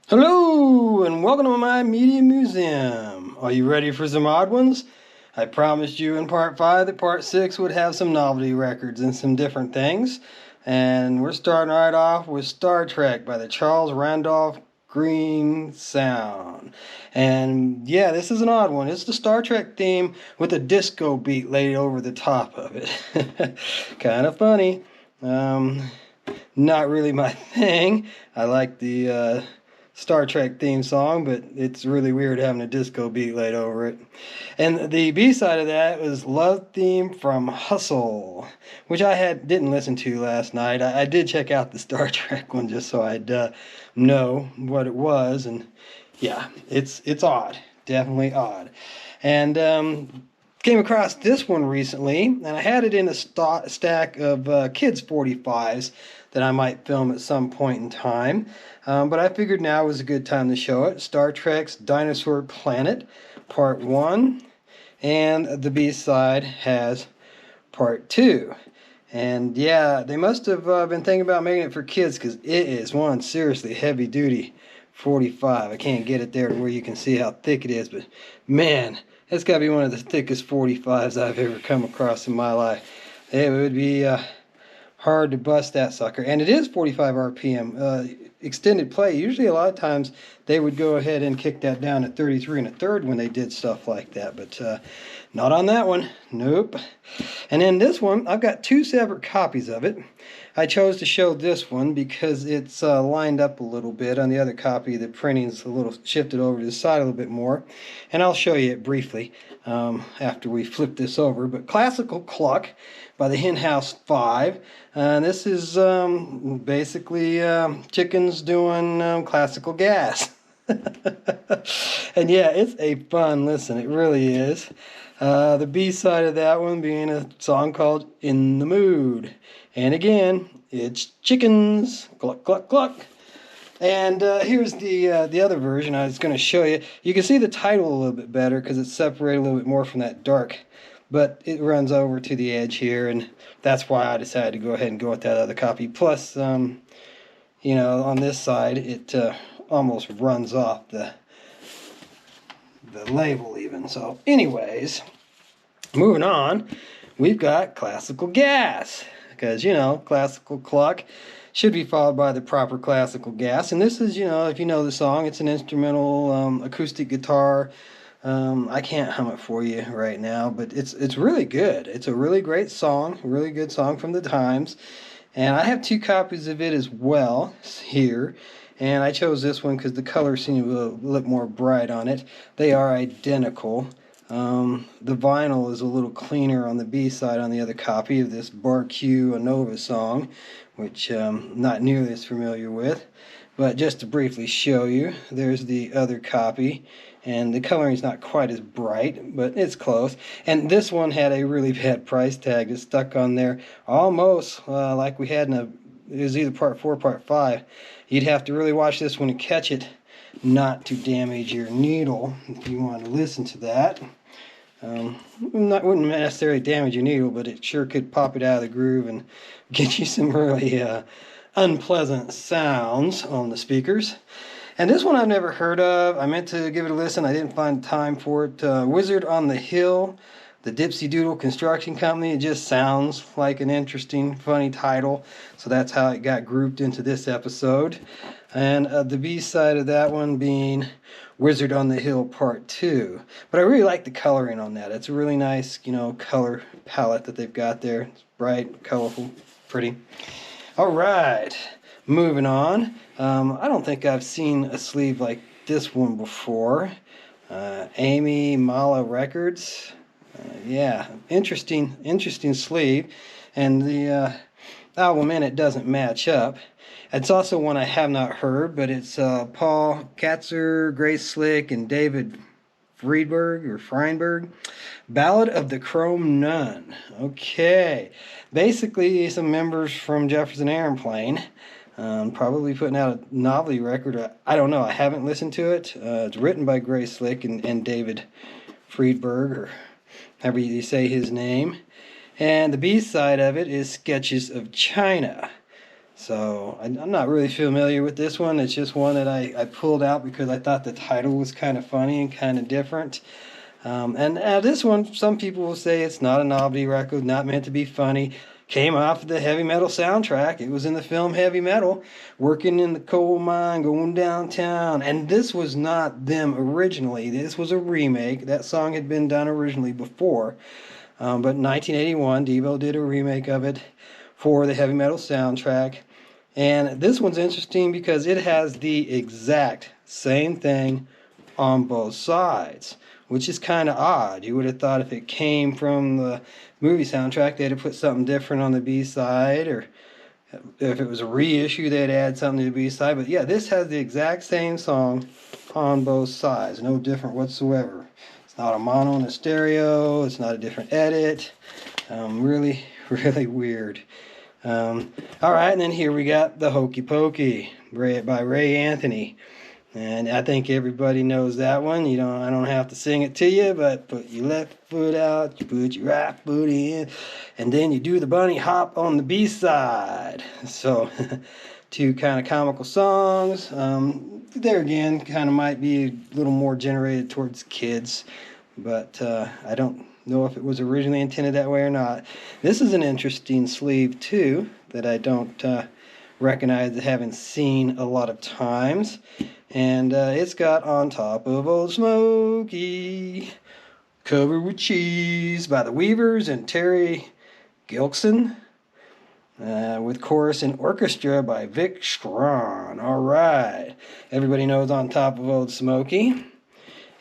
Hello and welcome to my media museum. Are you ready for some odd ones? I promised you in part 5 that part 6 would have some novelty records and some different things. And we're starting right off with Star Trek by the Charles Randolph Green Sound. And yeah, this is an odd one. It's the Star Trek theme with a disco beat laid over the top of it. Kind of funny. Not really my thing. I like the Star Trek theme song, but it's really weird having a disco beat laid over it. And the B-side of that was Love Theme from Hustle, which I didn't listen to last night. I did check out the Star Trek one just so I'd know what it was, and yeah, it's odd, definitely odd. And came across this one recently, and I had it in a stack of kids 45s that I might film at some point in time. But I figured now was a good time to show it. Star Trek's Dinosaur Planet, Part 1. And the B-side has Part 2. And yeah, they must have been thinking about making it for kids because it is one seriously heavy-duty 45. I can't get it there to where you can see how thick it is, but man, it's got to be one of the thickest 45s I've ever come across in my life. It would be hard to bust that sucker. And it is 45 RPM. Extended play, usually a lot of times they would go ahead and kick that down at 33 1/3 when they did stuff like that, but not on that one. Nope. And then this one, I've got two separate copies of it. I chose to show this one because it's lined up a little bit. On the other copy, the printing's a little shifted over to the side a little bit more, and I'll show you it briefly after we flip this over. But Classical Cluck by the Hen House 5. This is basically chickens doing classical gas. And yeah, it's a fun listen. It really is. The B-side of that one being a song called In the Mood. And again, it's chickens. Cluck, cluck, cluck. And here's the other version I was going to show you. You can see the title a little bit better because it's separated a little bit more from that dark. But it runs over to the edge here, and that's why I decided to go ahead and go with that other copy. Plus, on this side, it almost runs off the label even. So, anyways, moving on, we've got Classical Gas. Because, Classical Cluck should be followed by the proper Classical Gas. And this is, if you know the song, it's an instrumental acoustic guitar. I can't hum it for you right now, but it's really good. It's a really great song, a really good song from the times. And I have two copies of it as well here. And I chose this one because the color seemed to look more bright on it. They are identical. The vinyl is a little cleaner on the B-side on the other copy of this Bar Q Anova song, which I'm not nearly as familiar with. But just to briefly show you, there's the other copy. And the coloring is not quite as bright, but it's close. And this one had a really bad price tag. It's stuck on there almost like we had it was either part 4 or part 5. You'd have to really watch this one to catch it, not to damage your needle if you want to listen to that. Wouldn't necessarily damage your needle, but it sure could pop it out of the groove and get you some really unpleasant sounds on the speakers. And this one I've never heard of. I meant to give it a listen. I didn't find time for it. Wizard on the Hill, the Dipsy Doodle Construction Company. It just sounds like an interesting, funny title. So that's how it got grouped into this episode. And the B-side of that one being Wizard on the Hill Part 2. But I really like the coloring on that. It's a really nice, color palette that they've got there. It's bright, colorful, pretty. All right, moving on. I don't think I've seen a sleeve like this one before. Amy Mala Records. Yeah, interesting sleeve. And the album in it doesn't match up. It's also one I have not heard, but it's Paul Katzer, Grace Slick, and David Friedberg. Ballad of the Chrome Nun. Okay. Basically, some members from Jefferson Airplane. Probably putting out a novelty record. I don't know. I haven't listened to it. It's written by Grace Slick and David Friedberg, or however you say his name. And the B-side of it is Sketches of China. So I'm not really familiar with this one. It's just one that I pulled out because I thought the title was kind of funny and kind of different. And this one, some people will say it's not a novelty record, not meant to be funny. Came off the heavy metal soundtrack. It was in the film Heavy Metal, working in the coal mine, going downtown. And this was not them originally. This was a remake. That song had been done originally before. But in 1981, Devo did a remake of it for the heavy metal soundtrack. And this one's interesting because it has the exact same thing on both sides, which is kind of odd. You would have thought if it came from the movie soundtrack, they'd have put something different on the B-side, or if it was a reissue, they'd add something to the B-side. But yeah, this has the exact same song on both sides, no different whatsoever. It's not a mono and a stereo, it's not a different edit. Really, really weird. All right, and then here we got the Hokey Pokey by Ray Anthony. And I think everybody knows that one. I don't have to sing it to you, but put your left foot out, you put your right foot in, and then you do the bunny hop on the B-side. So, two kind of comical songs. There again, kind of might be a little more generated towards kids, but I don't know if it was originally intended that way or not. This is an interesting sleeve too that I don't recognize, haven't seen a lot of times. And it's got On Top of Old Smoky, Covered with Cheese by the Weavers and Terry Gilkson, with chorus and orchestra by Vic Strawn. All right. Everybody knows On Top of Old Smoky.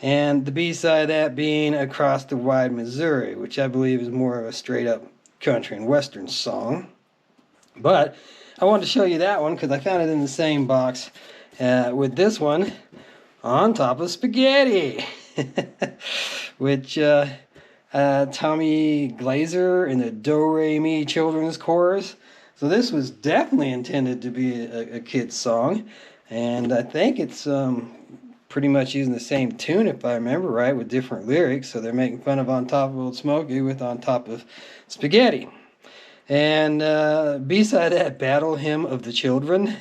And the B-side of that being Across the Wide Missouri, which I believe is more of a straight-up country and western song. But I wanted to show you that one because I found it in the same box with this one, On Top of Spaghetti, which Tommy Glazer in the Do-Re-Mi Children's Chorus. So this was definitely intended to be a kid's song, and I think it's pretty much using the same tune, if I remember right, with different lyrics. So they're making fun of On Top of Old Smoky with On Top of Spaghetti. And B-side of that, Battle Hymn of the Children.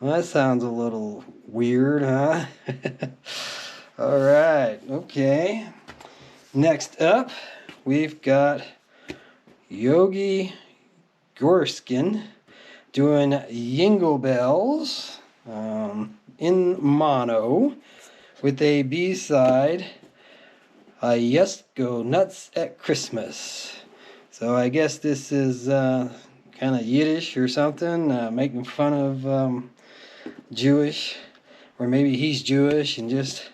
Well, that sounds a little weird, huh? All right, okay. Next up, we've got Yogi Gorskin doing Jingle Bells in mono with a B-side, I Just Go Nuts at Christmas. So I guess this is kind of Yiddish or something, making fun of Jewish, or maybe he's Jewish and just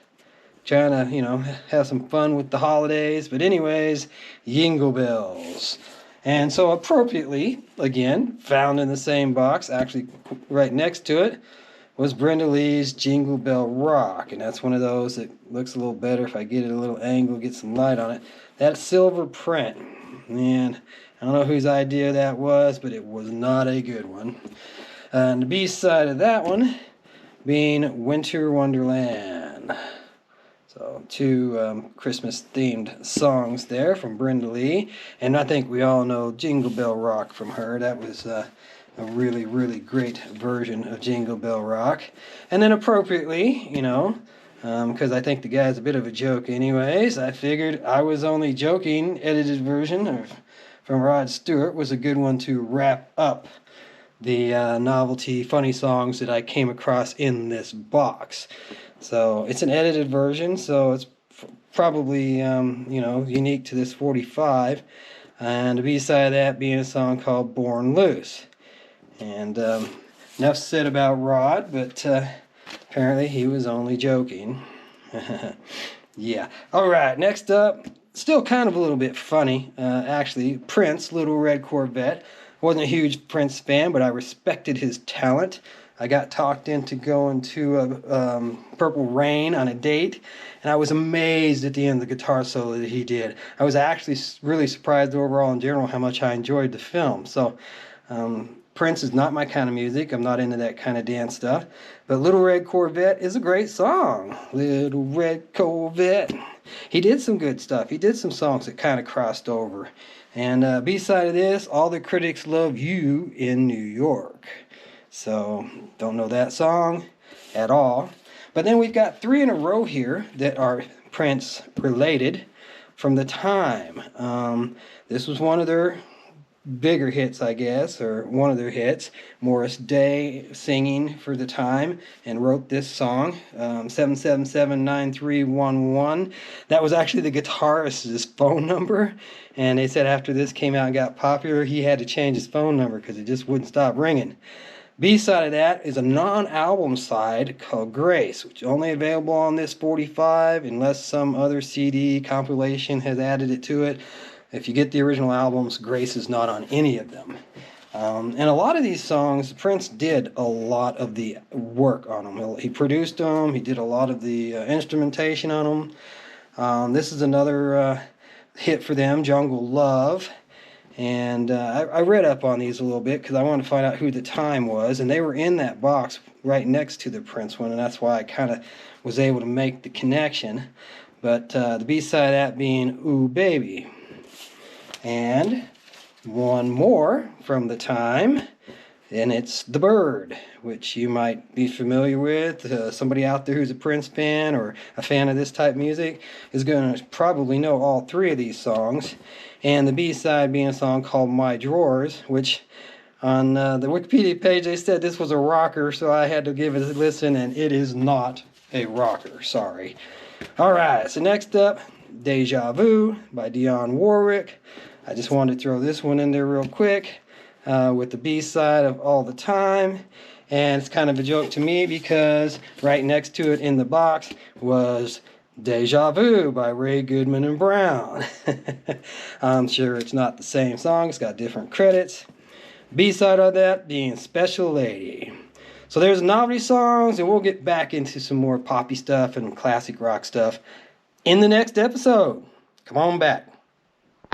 trying to, have some fun with the holidays. But anyways, Jingle Bells. And so appropriately, again, found in the same box, actually right next to it, was Brenda Lee's Jingle Bell Rock. And that's one of those that looks a little better if I get it a little angle, get some light on it. That silver print. Man, I don't know whose idea that was, but it was not a good one. And the B-side of that one being Winter Wonderland. So two Christmas-themed songs there from Brenda Lee. And I think we all know Jingle Bell Rock from her. That was a really, really great version of Jingle Bell Rock. And then appropriately, because I think the guy's a bit of a joke anyways, I figured I Was Only Joking edited version from Rod Stewart was a good one to wrap up the novelty funny songs that I came across in this box. So it's an edited version, so it's probably unique to this 45. And the B-side of that being a song called Born Loose. And enough said about Rod, but apparently he was only joking. Yeah. All right, next up, still kind of a little bit funny, actually, Prince, Little Red Corvette. I wasn't a huge Prince fan, but I respected his talent. I got talked into going to a Purple Rain on a date, and I was amazed at the end of the guitar solo that he did. I was actually really surprised overall in general how much I enjoyed the film. So Prince is not my kind of music. I'm not into that kind of dance stuff. But Little Red Corvette is a great song. Little Red Corvette. He did some good stuff. He did some songs that kind of crossed over. And B-side of this, All the Critics Love You in New York. So, don't know that song at all. But then we've got 3 in a row here that are Prince related from the time. This was one of their bigger hits, I guess, or one of their hits. Morris Day singing for the time and wrote this song, 7779311. That was actually the guitarist's phone number, and they said after this came out and got popular, he had to change his phone number because it just wouldn't stop ringing. B-side of that is a non-album side called Grace, which is only available on this 45 unless some other CD compilation has added it to it. If you get the original albums, Grace is not on any of them. And a lot of these songs, Prince did a lot of the work on them. He produced them, he did a lot of the instrumentation on them. This is another hit for them, Jungle Love. And I read up on these a little bit because I wanted to find out who the time was. And they were in that box right next to the Prince one, and that's why I kind of was able to make the connection. But the B-side of that being Ooh Baby. And one more from the time, and it's The Bird, which you might be familiar with. Somebody out there who's a Prince fan or a fan of this type of music is going to probably know all 3 of these songs. And the B-side being a song called My Drawers, which on the Wikipedia page they said this was a rocker, so I had to give it a listen, and it is not a rocker, sorry. Alright, so next up, Deja Vu by Dionne Warwick. I just wanted to throw this one in there real quick with the B-side of All the Time. And it's kind of a joke to me because right next to it in the box was Deja Vu by Ray Goodman and Brown. I'm sure it's not the same song. It's got different credits. B-side of that being Special Lady. So there's novelty songs, and we'll get back into some more poppy stuff and classic rock stuff in the next episode. Come on back.